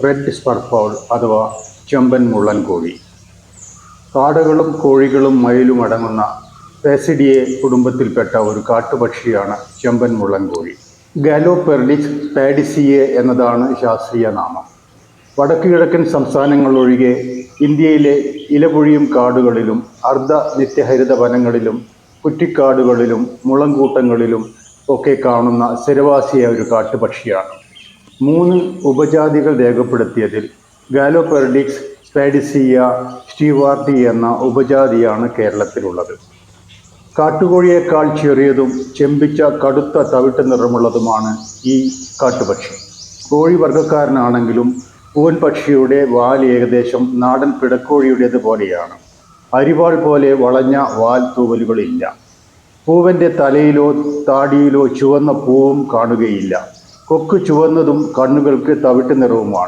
Red സ്പർഫൗൾ അഥവാ ചെമ്പൻ മുള്ളൻ കോഴി. കാടകളും കോഴികളും മയിലും അടങ്ങുന്ന പേസിഡിയെ കുടുംബത്തിൽപ്പെട്ട ഒരു കാട്ടുപക്ഷിയാണ് ചെമ്പൻ മുള്ളൻ കോഴി. ഗാലോപെർഡിക്സ് പാഡിസിയെ എന്നതാണ് ശാസ്ത്രീയ നാമം. വടക്കു കിഴക്കൻ സംസ്ഥാനങ്ങളൊഴികെ ഇന്ത്യയിലെ ഇലപൊഴിയും കാടുകളിലും അർദ്ധ നിത്യഹരിത വനങ്ങളിലും കുറ്റിക്കാടുകളിലും മുളങ്കൂട്ടങ്ങളിലും ഒക്കെ കാണുന്ന സ്ഥിരവാസിയായ ഒരു കാട്ടുപക്ഷിയാണ്. 3 ഉപജാതികൾ രേഖപ്പെടുത്തിയതിൽ ഗാലോപെർഡിക്സ് പാഡിസിയ സ്റ്റീവാർട്ടി എന്ന ഉപജാതിയാണ് കേരളത്തിലുള്ളത്. കാട്ടുകോഴിയേക്കാൾ ചെറിയതും ചെമ്പിച്ച കടുത്ത തവിട്ട് നിറമുള്ളതുമാണ് ഈ കാട്ടുപക്ഷി. കോഴി വർഗ്ഗക്കാരനാണെങ്കിലും പൂവൻ പക്ഷിയുടെ വാൽ ഏകദേശം നാടൻ പിടക്കോഴിയുടേത് പോലെയാണ്. അരിവാൾ പോലെ വളഞ്ഞ വാൽ തൂവലുകളില്ല. പൂവൻ്റെ തലയിലോ താടിയിലോ ചുവന്ന പൂവും കാണുകയില്ല. കൊക്ക് ചുവന്നതും കണ്ണുകൾക്ക് തവിട്ട് നിറവുമാണ്.